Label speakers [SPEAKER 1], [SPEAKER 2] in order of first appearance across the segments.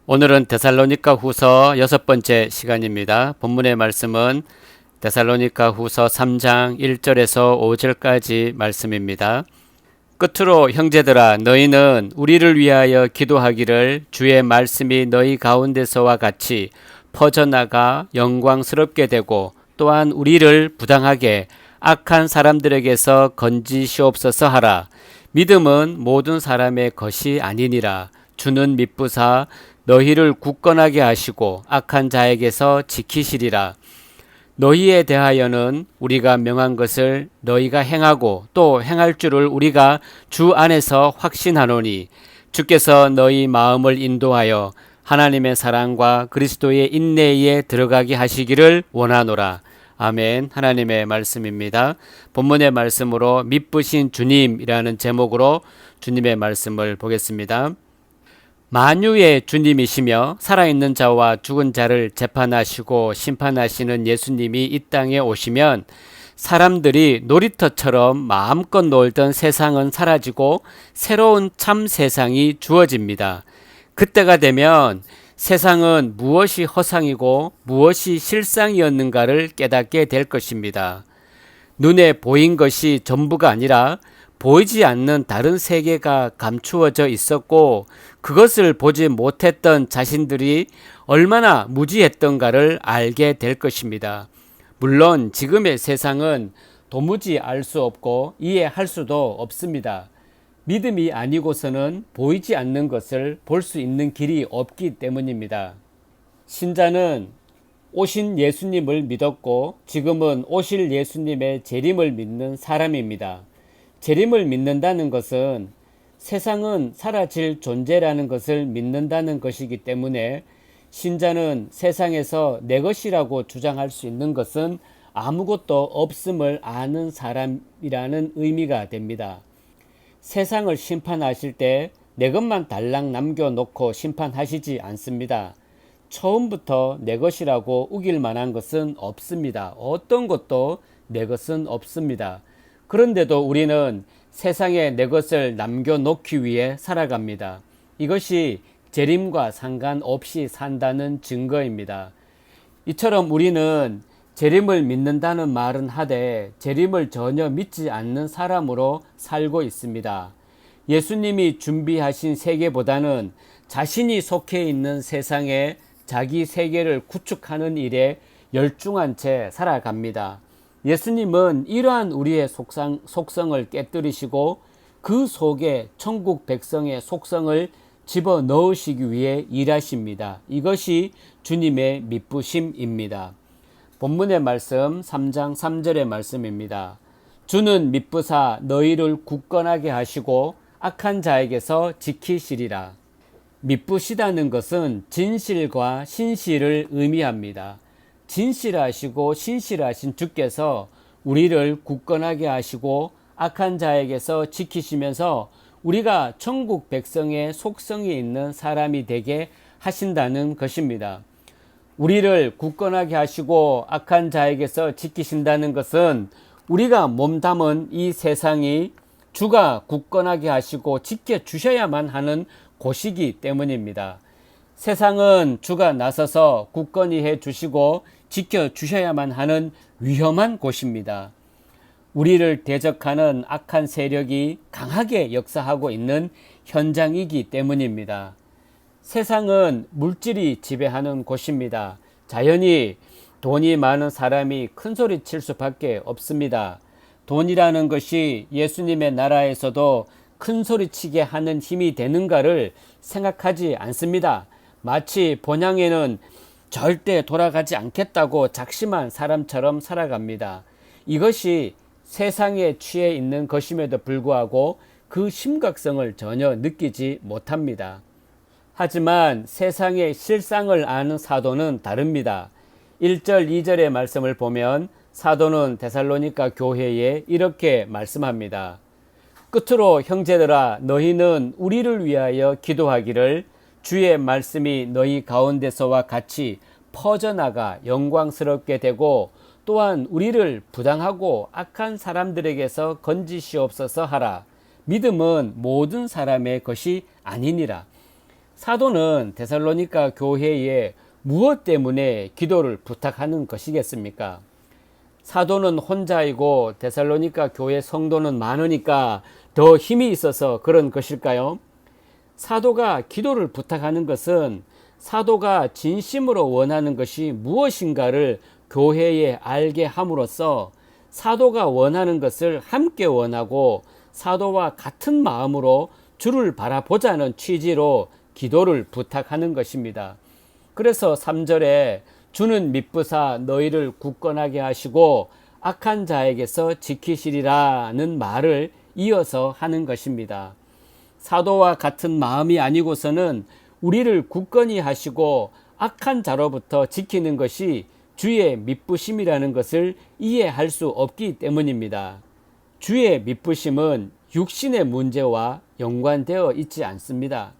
[SPEAKER 1] 오늘은 데살로니가 후서 6번째 시간입니다. 본문의 말씀은 데살로니가 후서 3장 1절에서 5절까지 말씀입니다. 끝으로 형제들아, 너희는 우리를 위하여 기도하기를 주의 말씀이 너희 가운데서와 같이 퍼져나가 영광스럽게 되고 또한 우리를 부당하게 악한 사람들에게서 건지시옵소서 하라. 믿음은 모든 사람의 것이 아니니라. 주는 미쁘사 너희를 굳건하게 하시고 악한 자에게서 지키시리라. 너희에 대하여는 우리가 명한 것을 너희가 행하고 또 행할 줄을 우리가 주 안에서 확신하노니 주께서 너희 마음을 인도하여 하나님의 사랑과 그리스도의 인내에 들어가게 하시기를 원하노라. 아멘. 하나님의 말씀입니다. 본문의 말씀으로 미쁘신 주님이라는 제목으로 주님의 말씀을 보겠습니다. 만유의 주님이시며 살아있는 자와 죽은 자를 재판하시고 심판하시는 예수님이 이 땅에 오시면 사람들이 놀이터처럼 마음껏 놀던 세상은 사라지고 새로운 참 세상이 주어집니다. 그때가 되면 세상은 무엇이 허상이고 무엇이 실상이었는가를 깨닫게 될 것입니다. 눈에 보인 것이 전부가 아니라 보이지 않는 다른 세계가 감추어져 있었고 그것을 보지 못했던 자신들이 얼마나 무지했던가를 알게 될 것입니다. 물론 지금의 세상은 도무지 알 수 없고 이해할 수도 없습니다. 믿음이 아니고서는 보이지 않는 것을 볼 수 있는 길이 없기 때문입니다. 신자는 오신 예수님을 믿었고 지금은 오실 예수님의 재림을 믿는 사람입니다. 재림을 믿는다는 것은 세상은 사라질 존재라는 것을 믿는다는 것이기 때문에 신자는 세상에서 내 것이라고 주장할 수 있는 것은 아무것도 없음을 아는 사람이라는 의미가 됩니다. 세상을 심판하실 때 내 것만 달랑 남겨놓고 심판하시지 않습니다. 처음부터 내 것이라고 우길 만한 것은 없습니다. 어떤 것도 내 것은 없습니다. 그런데도 우리는 세상에 내 것을 남겨놓기 위해 살아갑니다. 이것이 재림과 상관없이 산다는 증거입니다. 이처럼 우리는 재림을 믿는다는 말은 하되 재림을 전혀 믿지 않는 사람으로 살고 있습니다. 예수님이 준비하신 세계보다는 자신이 속해 있는 세상에 자기 세계를 구축하는 일에 열중한 채 살아갑니다. 예수님은 이러한 우리의 속성을 깨뜨리시고 그 속에 천국 백성의 속성을 집어넣으시기 위해 일하십니다. 이것이 주님의 미쁘심입니다. 본문의 말씀 3장 3절의 말씀입니다. 주는 미쁘사 너희를 굳건하게 하시고 악한 자에게서 지키시리라. 미쁘시다는 것은 진실과 신실을 의미합니다. 진실하시고 신실하신 주께서 우리를 굳건하게 하시고 악한 자에게서 지키시면서 우리가 천국 백성의 속성이 있는 사람이 되게 하신다는 것입니다. 우리를 굳건하게 하시고 악한 자에게서 지키신다는 것은 우리가 몸담은 이 세상이 주가 굳건하게 하시고 지켜주셔야만 하는 곳이기 때문입니다. 세상은 주가 나서서 굳건히 해주시고 지켜주셔야만 하는 위험한 곳입니다. 우리를 대적하는 악한 세력이 강하게 역사하고 있는 현장이기 때문입니다. 세상은 물질이 지배하는 곳입니다. 자연히 돈이 많은 사람이 큰소리 칠 수밖에 없습니다. 돈이라는 것이 예수님의 나라에서도 큰소리치게 하는 힘이 되는가를 생각하지 않습니다. 마치 본향에는 절대 돌아가지 않겠다고 작심한 사람처럼 살아갑니다. 이것이 세상에 취해 있는 것임에도 불구하고 그 심각성을 전혀 느끼지 못합니다. 하지만 세상의 실상을 아는 사도는 다릅니다. 1절 2절의 말씀을 보면 사도는 데살로니가 교회에 이렇게 말씀합니다. 끝으로 형제들아, 너희는 우리를 위하여 기도하기를 주의 말씀이 너희 가운데서와 같이 퍼져나가 영광스럽게 되고 또한 우리를 부당하고 악한 사람들에게서 건지시옵소서 하라. 믿음은 모든 사람의 것이 아니니라. 사도는 데살로니가 교회에 무엇 때문에 기도를 부탁하는 것이겠습니까? 사도는 혼자이고 데살로니가 교회 성도는 많으니까 더 힘이 있어서 그런 것일까요? 사도가 기도를 부탁하는 것은 사도가 진심으로 원하는 것이 무엇인가를 교회에 알게 함으로써 사도가 원하는 것을 함께 원하고 사도와 같은 마음으로 주를 바라보자는 취지로 기도를 부탁하는 것입니다. 그래서 3절에 주는 미쁘사 너희를 굳건하게 하시고 악한 자에게서 지키시리라는 말을 이어서 하는 것입니다. 사도와 같은 마음이 아니고서는 우리를 굳건히 하시고 악한 자로부터 지키는 것이 주의 미쁘심이라는 것을 이해할 수 없기 때문입니다. 주의 미쁘심은 육신의 문제와 연관되어 있지 않습니다.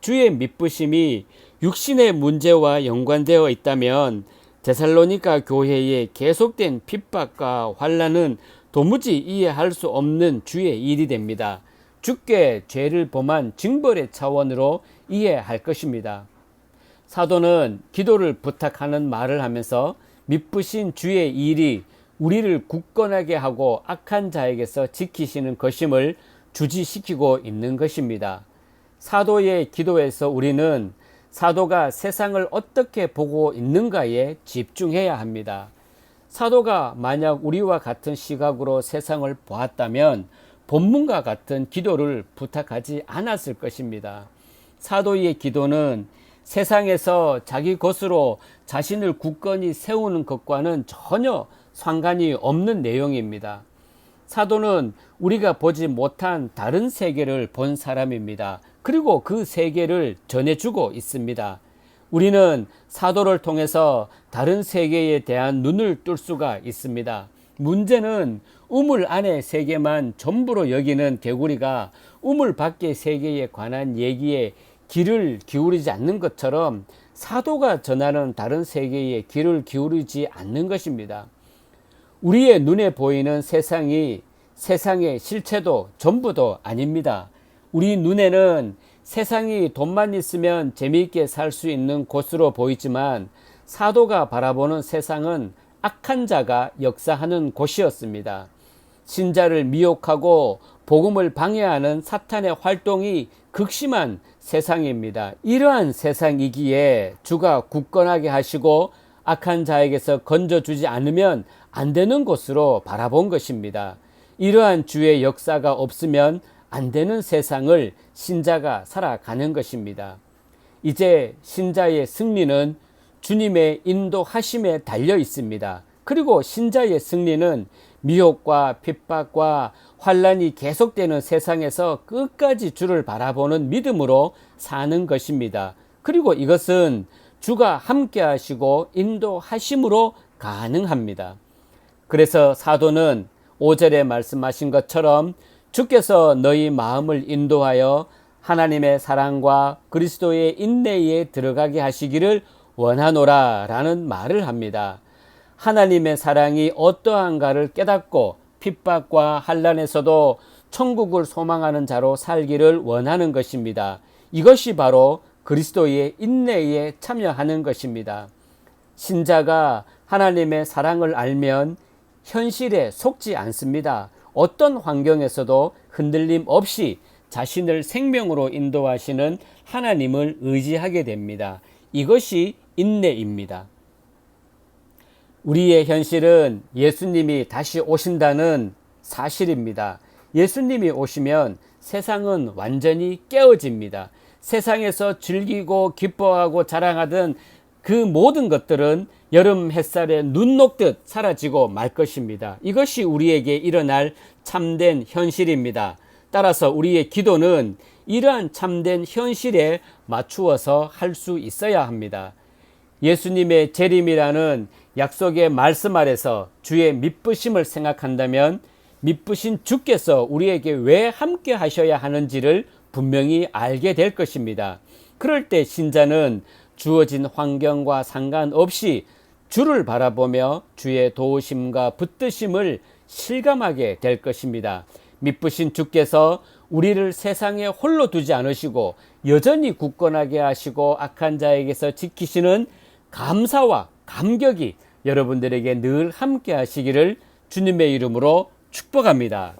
[SPEAKER 1] 주의 미쁘심이 육신의 문제와 연관되어 있다면 데살로니가 교회의 계속된 핍박과 환난은 도무지 이해할 수 없는 주의 일이 됩니다. 주께 죄를 범한 징벌의 차원으로 이해할 것입니다. 사도는 기도를 부탁하는 말을 하면서 미쁘신 주의 일이 우리를 굳건하게 하고 악한 자에게서 지키시는 것임을 주지시키고 있는 것입니다. 사도의 기도에서 우리는 사도가 세상을 어떻게 보고 있는가에 집중해야 합니다. 사도가 만약 우리와 같은 시각으로 세상을 보았다면 본문과 같은 기도를 부탁하지 않았을 것입니다. 사도의 기도는 세상에서 자기 것으로 자신을 굳건히 세우는 것과는 전혀 상관이 없는 내용입니다. 사도는 우리가 보지 못한 다른 세계를 본 사람입니다. 그리고 그 세계를 전해주고 있습니다. 우리는 사도를 통해서 다른 세계에 대한 눈을 뜰 수가 있습니다. 문제는 우물 안의 세계만 전부로 여기는 개구리가 우물 밖의 세계에 관한 얘기에 귀를 기울이지 않는 것처럼 사도가 전하는 다른 세계에 귀를 기울이지 않는 것입니다. 우리의 눈에 보이는 세상이 세상의 실체도 전부도 아닙니다. 우리 눈에는 세상이 돈만 있으면 재미있게 살 수 있는 곳으로 보이지만 사도가 바라보는 세상은 악한 자가 역사하는 곳이었습니다. 신자를 미혹하고 복음을 방해하는 사탄의 활동이 극심한 세상입니다. 이러한 세상이기에 주가 굳건하게 하시고 악한 자에게서 건져주지 않으면 안 되는 곳으로 바라본 것입니다. 이러한 주의 역사가 없으면 안 되는 세상을 신자가 살아가는 것입니다. 이제 신자의 승리는 주님의 인도하심에 달려 있습니다. 그리고 신자의 승리는 미혹과 핍박과 환난이 계속되는 세상에서 끝까지 주를 바라보는 믿음으로 사는 것입니다. 그리고 이것은 주가 함께 하시고 인도하심으로 가능합니다. 그래서 사도는 5절에 말씀하신 것처럼 주께서 너희 마음을 인도하여 하나님의 사랑과 그리스도의 인내에 들어가게 하시기를 원하노라 라는 말을 합니다. 하나님의 사랑이 어떠한가를 깨닫고 핍박과 환난에서도 천국을 소망하는 자로 살기를 원하는 것입니다. 이것이 바로 그리스도의 인내에 참여하는 것입니다. 신자가 하나님의 사랑을 알면 현실에 속지 않습니다. 어떤 환경에서도 흔들림 없이 자신을 생명으로 인도하시는 하나님을 의지하게 됩니다. 이것이 인내입니다. 우리의 현실은 예수님이 다시 오신다는 사실입니다. 예수님이 오시면 세상은 완전히 깨어집니다. 세상에서 즐기고 기뻐하고 자랑하던 그 모든 것들은 여름 햇살에 눈 녹듯 사라지고 말 것입니다. 이것이 우리에게 일어날 참된 현실입니다. 따라서 우리의 기도는 이러한 참된 현실에 맞추어서 할 수 있어야 합니다. 예수님의 재림이라는 약속의 말씀 아래서 주의 미쁘심을 생각한다면 미쁘신 주께서 우리에게 왜 함께 하셔야 하는지를 분명히 알게 될 것입니다. 그럴 때 신자는 주어진 환경과 상관없이 주를 바라보며 주의 도우심과 붙드심을 실감하게 될 것입니다. 미쁘신 주께서 우리를 세상에 홀로 두지 않으시고 여전히 굳건하게 하시고 악한 자에게서 지키시는 감사와 감격이 여러분들에게 늘 함께 하시기를 주님의 이름으로 축복합니다.